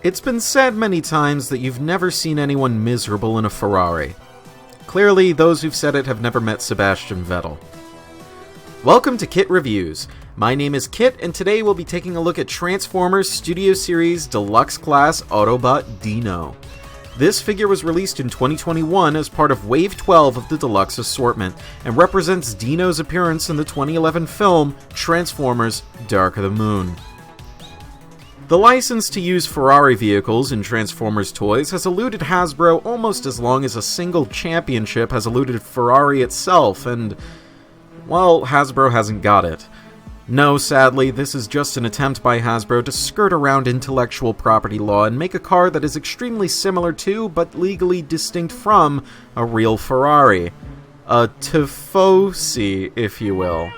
It's been said many times that you've never seen anyone miserable in a Ferrari. Clearly, those who've said it have never met Sebastian Vettel. Welcome to Kit Reviews. My name is Kit, and today we'll be taking a look at Transformers Studio Series Deluxe Class Autobot DINO. This figure was released in 2021 as part of Wave 12 of the Deluxe assortment, and represents DINO's appearance in the 2011 film Transformers Dark of the Moon. The license to use Ferrari vehicles in Transformers toys has eluded Hasbro almost as long as a single championship has eluded Ferrari itself, and, well, Hasbro hasn't got it. No, sadly, this is just an attempt by Hasbro to skirt around intellectual property law and make a car that is extremely similar to, but legally distinct from, a real Ferrari. A Tifosi, if you will.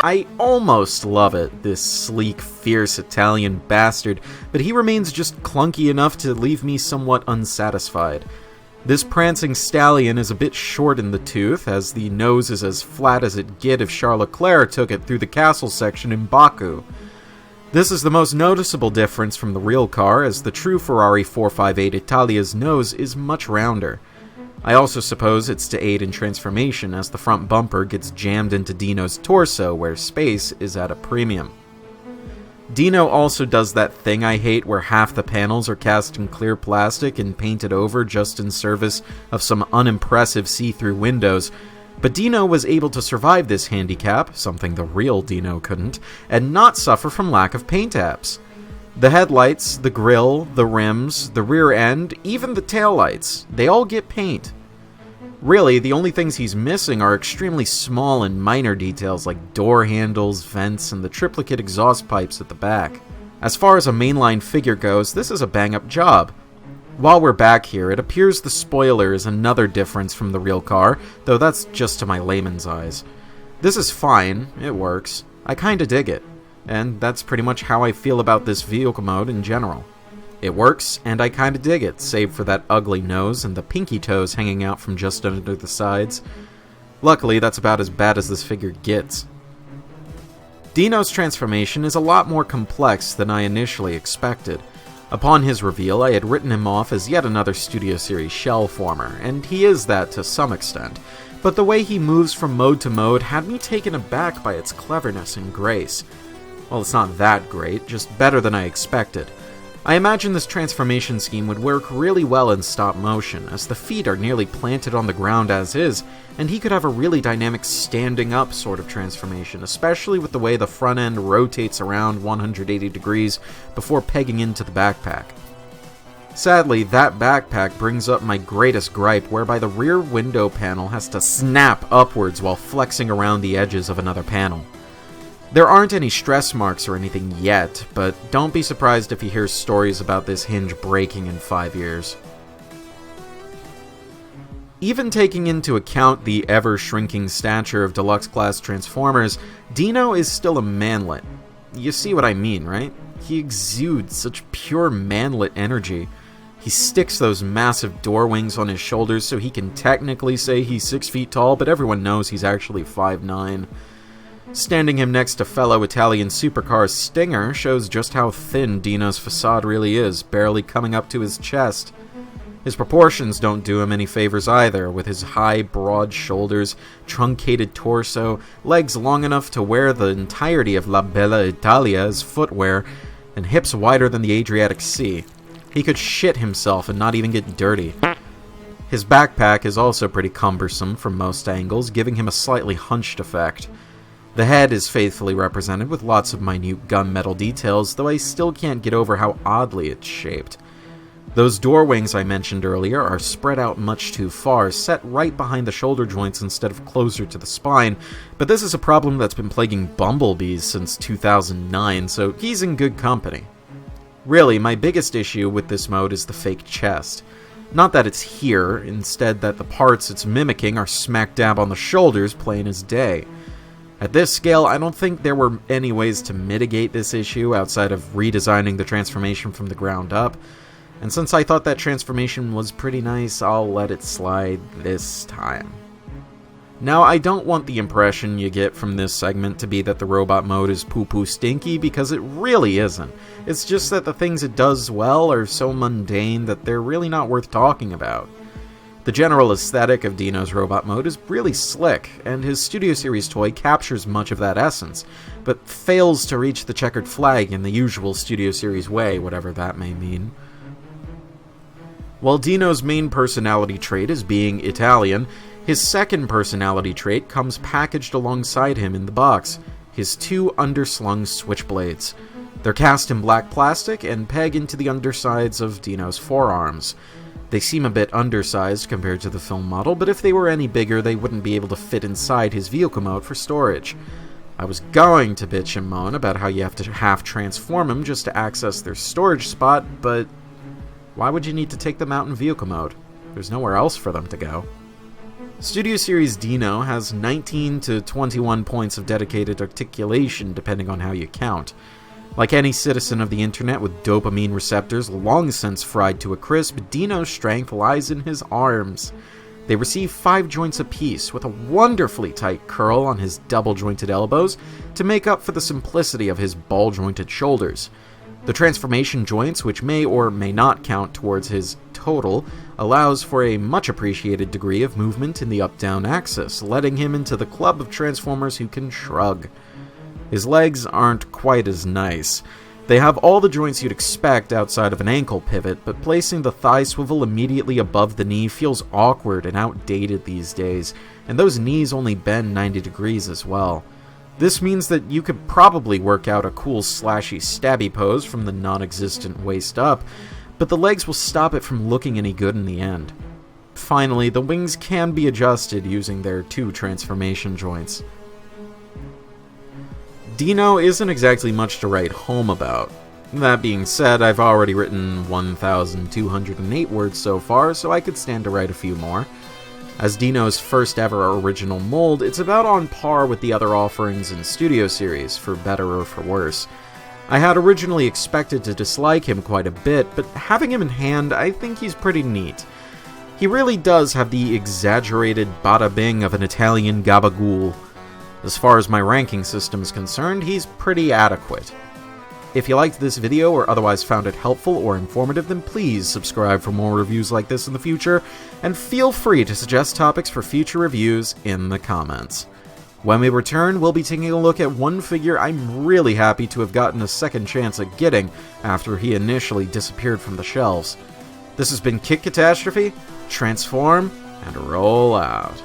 I almost love it, this sleek, fierce Italian bastard, but he remains just clunky enough to leave me somewhat unsatisfied. This prancing stallion is a bit short in the tooth, as the nose is as flat as it'd get if Charles Leclerc took it through the castle section in Baku. This is the most noticeable difference from the real car, as the true Ferrari 458 Italia's nose is much rounder. I also suppose it's to aid in transformation, as the front bumper gets jammed into DINO's torso, where space is at a premium. DINO also does that thing I hate where half the panels are cast in clear plastic and painted over just in service of some unimpressive see-through windows, but DINO was able to survive this handicap, something the real DINO couldn't, and not suffer from lack of paint apps. The headlights, the grille, the rims, the rear end, even the taillights, they all get paint. Really, the only things he's missing are extremely small and minor details like door handles, vents, and the triplicate exhaust pipes at the back. As far as a mainline figure goes, this is a bang-up job. While we're back here, it appears the spoiler is another difference from the real car, though that's just to my layman's eyes. This is fine, it works, I kinda dig it. And that's pretty much how I feel about this vehicle mode in general. It works, and I kinda dig it, save for that ugly nose and the pinky toes hanging out from just under the sides. Luckily, that's about as bad as this figure gets. DINO's transformation is a lot more complex than I initially expected. Upon his reveal, I had written him off as yet another Studio Series shell former, and he is that to some extent, but the way he moves from mode to mode had me taken aback by its cleverness and grace. Well, it's not that great, just better than I expected. I imagine this transformation scheme would work really well in stop motion, as the feet are nearly planted on the ground as is, and he could have a really dynamic standing up sort of transformation, especially with the way the front end rotates around 180 degrees before pegging into the backpack. Sadly, that backpack brings up my greatest gripe, whereby the rear window panel has to snap upwards while flexing around the edges of another panel. There aren't any stress marks or anything yet, but don't be surprised if you hear stories about this hinge breaking in 5 years. Even taking into account the ever-shrinking stature of deluxe-class Transformers, DINO is still a manlet. You see what I mean, right? He exudes such pure manlet energy. He sticks those massive door wings on his shoulders so he can technically say he's 6 feet tall, but everyone knows he's actually 5'9". Standing him next to fellow Italian supercar Stinger shows just how thin DINO's facade really is, barely coming up to his chest. His proportions don't do him any favors either, with his high, broad shoulders, truncated torso, legs long enough to wear the entirety of La Bella Italia as footwear, and hips wider than the Adriatic Sea. He could shit himself and not even get dirty. His backpack is also pretty cumbersome from most angles, giving him a slightly hunched effect. The head is faithfully represented with lots of minute gunmetal details, though I still can't get over how oddly it's shaped. Those door wings I mentioned earlier are spread out much too far, set right behind the shoulder joints instead of closer to the spine, but this is a problem that's been plaguing bumblebees since 2009, so he's in good company. Really, my biggest issue with this mode is the fake chest. Not that it's here, instead that the parts it's mimicking are smack dab on the shoulders, plain as day. At this scale, I don't think there were any ways to mitigate this issue outside of redesigning the transformation from the ground up, and since I thought that transformation was pretty nice, I'll let it slide this time. Now, I don't want the impression you get from this segment to be that the robot mode is poo-poo stinky, because it really isn't. It's just that the things it does well are so mundane that they're really not worth talking about. The general aesthetic of DINO's robot mode is really slick, and his Studio Series toy captures much of that essence, but fails to reach the checkered flag in the usual Studio Series way, whatever that may mean. While DINO's main personality trait is being Italian, his second personality trait comes packaged alongside him in the box, his two underslung switchblades. They're cast in black plastic and peg into the undersides of DINO's forearms. They seem a bit undersized compared to the film model, but if they were any bigger, they wouldn't be able to fit inside his vehicle mode for storage. I was going to bitch and moan about how you have to half-transform them just to access their storage spot, but why would you need to take them out in vehicle mode? There's nowhere else for them to go. Studio Series DINO has 19 to 21 points of dedicated articulation, depending on how you count. Like any citizen of the internet with dopamine receptors long since fried to a crisp, DINO's strength lies in his arms. They receive 5 joints apiece, with a wonderfully tight curl on his double-jointed elbows to make up for the simplicity of his ball-jointed shoulders. The transformation joints, which may or may not count towards his total, allows for a much-appreciated degree of movement in the up-down axis, letting him into the club of Transformers who can shrug. His legs aren't quite as nice. They have all the joints you'd expect outside of an ankle pivot, but placing the thigh swivel immediately above the knee feels awkward and outdated these days, and those knees only bend 90 degrees as well. This means that you could probably work out a cool slashy stabby pose from the non-existent waist up, but the legs will stop it from looking any good in the end. Finally, the wings can be adjusted using their 2 transformation joints. DINO isn't exactly much to write home about. That being said, I've already written 1,208 words so far, so I could stand to write a few more. As DINO's first ever original mold, it's about on par with the other offerings in Studio Series, for better or for worse. I had originally expected to dislike him quite a bit, but having him in hand, I think he's pretty neat. He really does have the exaggerated bada-bing of an Italian gabagool. As far as my ranking system is concerned, he's pretty adequate. If you liked this video or otherwise found it helpful or informative, then please subscribe for more reviews like this in the future, and feel free to suggest topics for future reviews in the comments. When we return, we'll be taking a look at one figure I'm really happy to have gotten a second chance at getting after he initially disappeared from the shelves. This has been Kit Katastrophe. Transform and roll out.